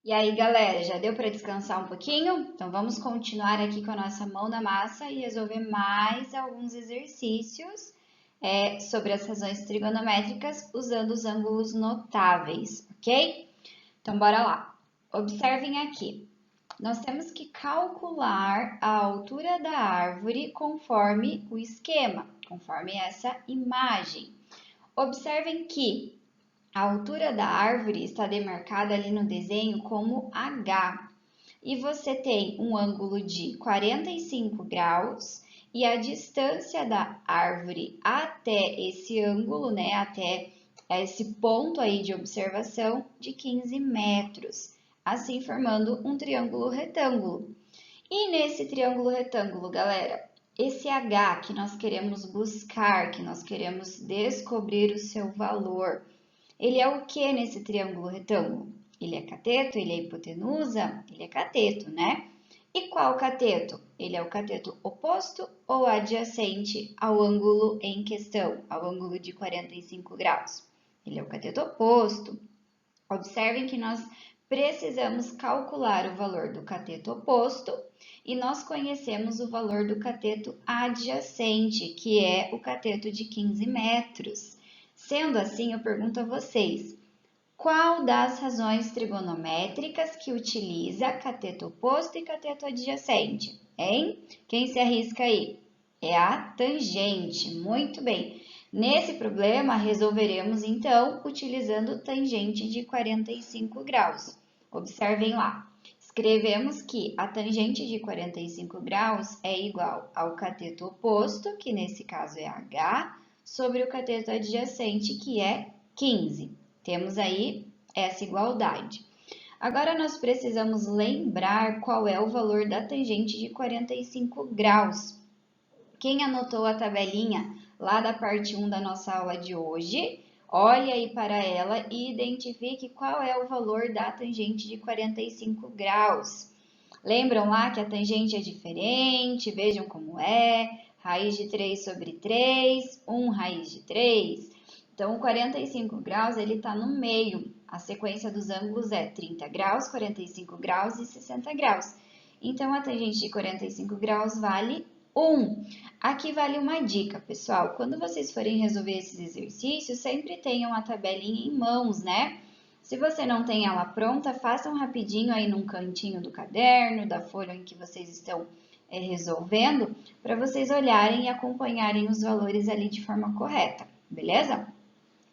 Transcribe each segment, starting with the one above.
E aí, galera, já deu para descansar um pouquinho? Então vamos continuar aqui com a nossa mão na massa e resolver mais alguns exercícios sobre as razões trigonométricas usando os ângulos notáveis, ok? Então bora lá. Observem aqui. Nós temos que calcular a altura da árvore conforme o esquema, conforme essa imagem. Observem que a altura da árvore está demarcada ali no desenho como H. E você tem um ângulo de 45 graus e a distância da árvore até esse ângulo, né, até esse ponto aí de observação de 15 metros, assim formando um triângulo retângulo. E nesse triângulo retângulo, galera, esse H que nós queremos buscar, que nós queremos descobrir o seu valor, ele é o que nesse triângulo retângulo? Ele é cateto? Ele é hipotenusa? Ele é cateto, né? E qual cateto? Ele é o cateto oposto ou adjacente ao ângulo em questão, ao ângulo de 45 graus? Ele é o cateto oposto. Observem que nós precisamos calcular o valor do cateto oposto e nós conhecemos o valor do cateto adjacente, que é o cateto de 15 metros. Sendo assim, eu pergunto a vocês, qual das razões trigonométricas que utiliza cateto oposto e cateto adjacente? Hein? Quem se arrisca aí? É a tangente. Muito bem. Nesse problema, resolveremos então utilizando tangente de 45 graus. Observem lá. Escrevemos que a tangente de 45 graus é igual ao cateto oposto, que nesse caso é H, sobre o cateto adjacente, que é 15. Temos aí essa igualdade. Agora, nós precisamos lembrar qual é o valor da tangente de 45 graus. Quem anotou a tabelinha lá da parte 1 da nossa aula de hoje, olhe aí para ela e identifique qual é o valor da tangente de 45 graus. Lembram lá que a tangente é diferente? Vejam como é. Raiz de 3 sobre 3, 1 raiz de 3. Então, o 45 graus ele está no meio. A sequência dos ângulos é 30 graus, 45 graus e 60 graus. Então, a tangente de 45 graus vale 1. Aqui vale uma dica, pessoal. Quando vocês forem resolver esses exercícios, sempre tenham a tabelinha em mãos, né? Se você não tem ela pronta, façam rapidinho aí num cantinho do caderno, da folha em que vocês estão resolvendo, para vocês olharem e acompanharem os valores ali de forma correta, beleza?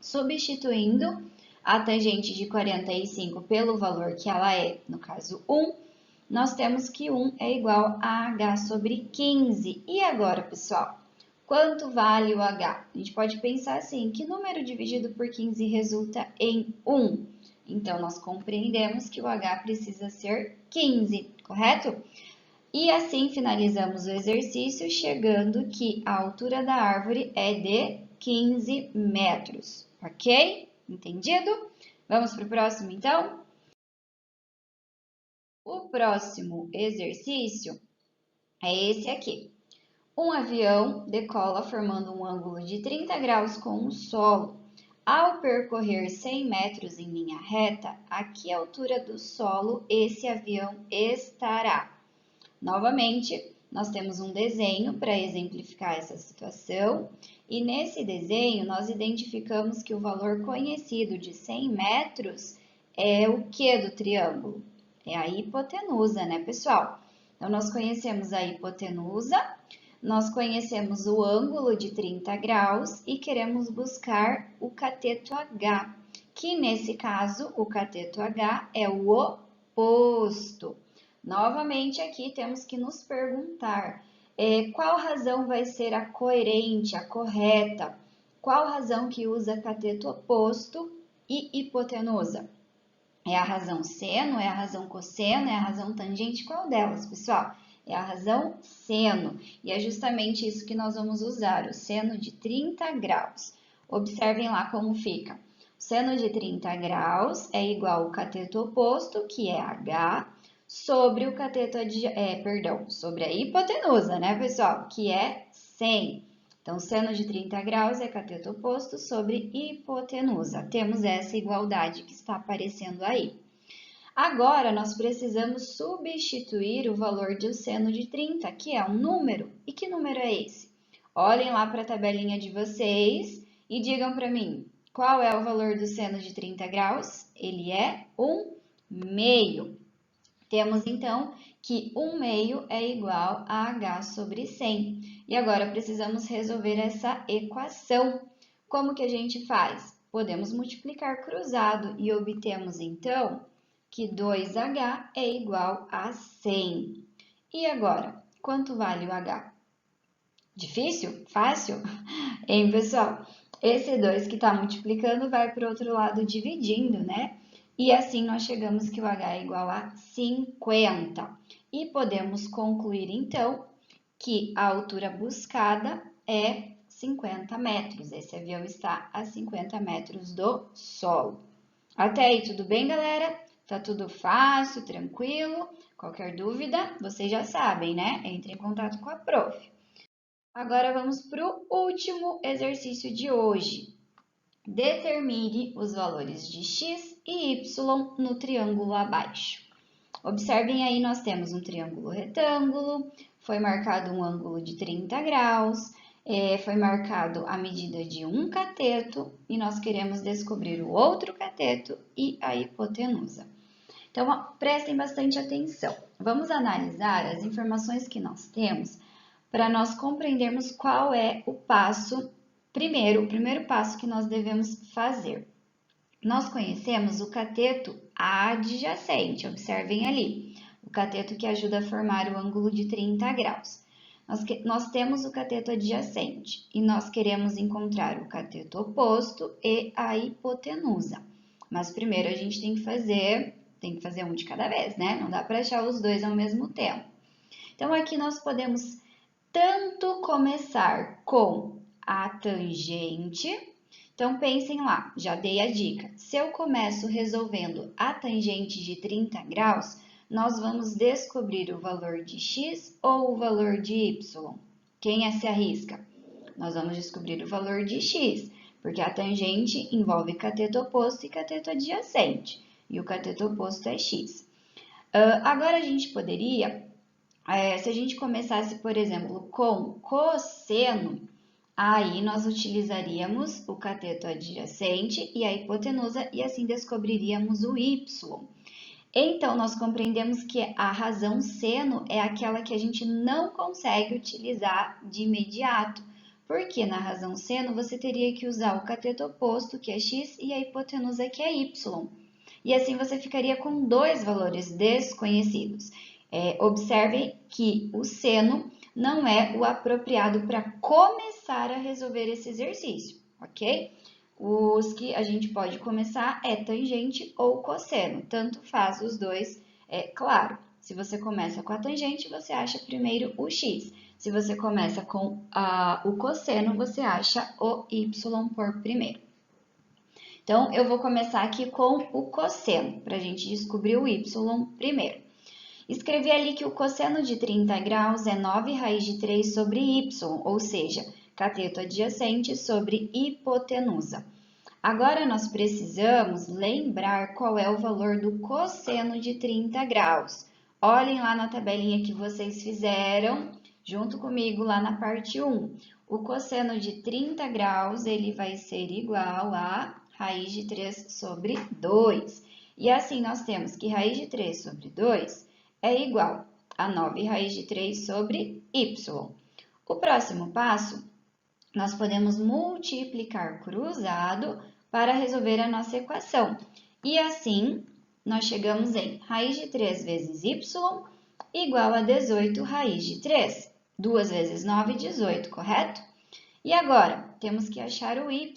Substituindo a tangente de 45 pelo valor que ela é, no caso 1, nós temos que 1 é igual a H sobre 15. E agora, pessoal? Quanto vale o H? A gente pode pensar assim, que número dividido por 15 resulta em 1? Então, nós compreendemos que o H precisa ser 15, correto? E assim finalizamos o exercício, chegando que a altura da árvore é de 15 metros, ok? Entendido? Vamos para o próximo, então? O próximo exercício é esse aqui. Um avião decola formando um ângulo de 30 graus com o solo. Ao percorrer 100 metros em linha reta, a que altura do solo esse avião estará? Novamente, nós temos um desenho para exemplificar essa situação, e nesse desenho nós identificamos que o valor conhecido de 100 metros é o que do triângulo? É a hipotenusa, né, pessoal? Então, nós conhecemos a hipotenusa, nós conhecemos o ângulo de 30 graus e queremos buscar o cateto H, que nesse caso, o cateto H é o oposto. Novamente, aqui temos que nos perguntar qual razão vai ser a coerente, a correta? Qual razão que usa cateto oposto e hipotenusa? É a razão seno, é a razão cosseno, é a razão tangente? Qual delas, pessoal? É a razão seno. E é justamente isso que nós vamos usar, o seno de 30 graus. Observem lá como fica. O seno de 30 graus é igual ao cateto oposto, que é H, sobre o cateto, sobre a hipotenusa, né, pessoal? Que é 100. Então, seno de 30 graus é cateto oposto sobre hipotenusa. Temos essa igualdade que está aparecendo aí. Agora, nós precisamos substituir o valor do seno de 30, que é um número. E que número é esse? Olhem lá para a tabelinha de vocês e digam para mim, qual é o valor do seno de 30 graus? Ele é 1/2. Temos, então, que 1/2 é igual a h sobre 100. E agora precisamos resolver essa equação. Como que a gente faz? Podemos multiplicar cruzado e obtemos, então, que 2h é igual a 100. E agora, quanto vale o h? Difícil? Fácil? Hein, pessoal? Esse 2 que está multiplicando vai para o outro lado dividindo, né? E assim nós chegamos que o h é igual a 50. E podemos concluir, então, que a altura buscada é 50 metros. Esse avião está a 50 metros do solo. Até aí, tudo bem, galera? Tá tudo fácil, tranquilo? Qualquer dúvida, vocês já sabem, né? Entre em contato com a prof. Agora vamos para o último exercício de hoje. Determine os valores de x e y no triângulo abaixo. Observem aí, nós temos um triângulo retângulo, foi marcado um ângulo de 30 graus, foi marcado a medida de um cateto e nós queremos descobrir o outro cateto e a hipotenusa. Então, prestem bastante atenção. Vamos analisar as informações que nós temos para nós compreendermos qual é o primeiro passo que nós devemos fazer. Nós conhecemos o cateto adjacente, observem ali, o cateto que ajuda a formar o ângulo de 30 graus. Nós temos o cateto adjacente e nós queremos encontrar o cateto oposto e a hipotenusa. Mas primeiro a gente tem que fazer um de cada vez, né? Não dá para achar os dois ao mesmo tempo. Então aqui nós podemos tanto começar com a tangente. Então, pensem lá, já dei a dica. Se eu começo resolvendo a tangente de 30 graus, nós vamos descobrir o valor de x ou o valor de y. Quem se arrisca? Nós vamos descobrir o valor de x, porque a tangente envolve cateto oposto e cateto adjacente, e o cateto oposto é x. Agora, a gente poderia... se a gente começasse, por exemplo, com cosseno, aí nós utilizaríamos o cateto adjacente e a hipotenusa e assim descobriríamos o y. Então, nós compreendemos que a razão seno é aquela que a gente não consegue utilizar de imediato, porque na razão seno você teria que usar o cateto oposto, que é x, e a hipotenusa, que é y. E assim você ficaria com dois valores desconhecidos. Observe que o seno não é o apropriado para começar a resolver esse exercício, ok? Os que a gente pode começar é tangente ou cosseno, tanto faz os dois, claro. Se você começa com a tangente, você acha primeiro o x. Se você começa com o cosseno, você acha o y por primeiro. Então, eu vou começar aqui com o cosseno, para a gente descobrir o y primeiro. Escrevi ali que o cosseno de 30 graus é 9 raiz de 3 sobre y, ou seja, cateto adjacente sobre hipotenusa. Agora, nós precisamos lembrar qual é o valor do cosseno de 30 graus. Olhem lá na tabelinha que vocês fizeram, junto comigo lá na parte 1. O cosseno de 30 graus, ele vai ser igual a raiz de 3 sobre 2. E assim, nós temos que raiz de 3 sobre 2 é igual a 9 raiz de 3 sobre y. O próximo passo, nós podemos multiplicar cruzado para resolver a nossa equação. E assim, nós chegamos em raiz de 3 vezes y igual a 18 raiz de 3. 2 vezes 9, 18, correto? E agora, temos que achar o y.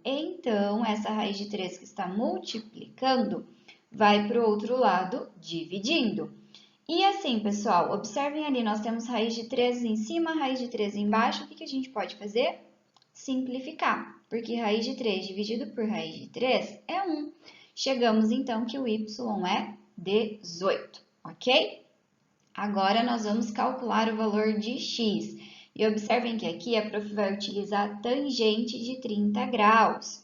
Então, essa raiz de 3 que está multiplicando vai para o outro lado dividindo. E assim, pessoal, observem ali, nós temos raiz de 3 em cima, raiz de 3 embaixo. O que a gente pode fazer? Simplificar, porque raiz de 3 dividido por raiz de 3 é 1. Chegamos, então, que o y é 18, ok? Agora, nós vamos calcular o valor de x. E observem que aqui a prof vai utilizar a tangente de 30 graus.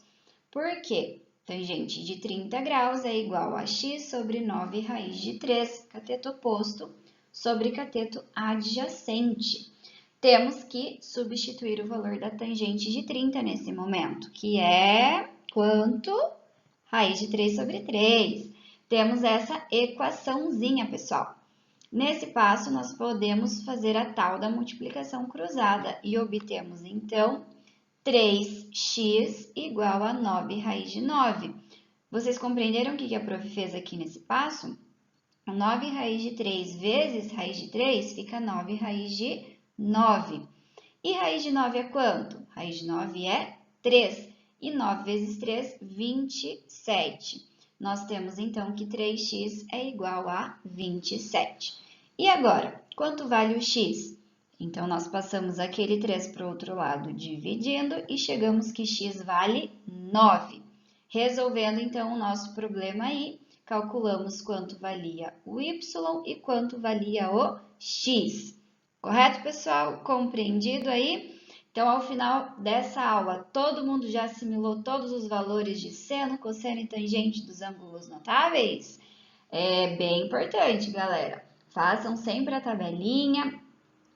Por quê? Tangente de 30 graus é igual a x sobre 9 raiz de 3, cateto oposto, sobre cateto adjacente. Temos que substituir o valor da tangente de 30 nesse momento, que é quanto? Raiz de 3 sobre 3. Temos essa equaçãozinha, pessoal. Nesse passo, nós podemos fazer a tal da multiplicação cruzada e obtemos, então, 3x igual a 9 raiz de 9. Vocês compreenderam o que a prof fez aqui nesse passo? 9 raiz de 3 vezes raiz de 3 fica 9 raiz de 9. E raiz de 9 é quanto? Raiz de 9 é 3. E 9 vezes 3, 27. Nós temos, então, que 3x é igual a 27. E agora, quanto vale o x? Então, nós passamos aquele 3 para o outro lado, dividindo, e chegamos que x vale 9. Resolvendo, então, o nosso problema aí, calculamos quanto valia o y e quanto valia o x. Correto, pessoal? Compreendido aí? Então, ao final dessa aula, todo mundo já assimilou todos os valores de seno, cosseno e tangente dos ângulos notáveis? É bem importante, galera. Façam sempre a tabelinha,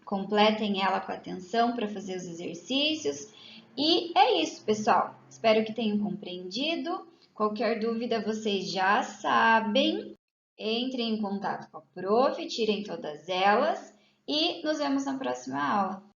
completem ela com atenção para fazer os exercícios. E é isso, pessoal. Espero que tenham compreendido. Qualquer dúvida, vocês já sabem. Entrem em contato com a prof, tirem todas elas e nos vemos na próxima aula.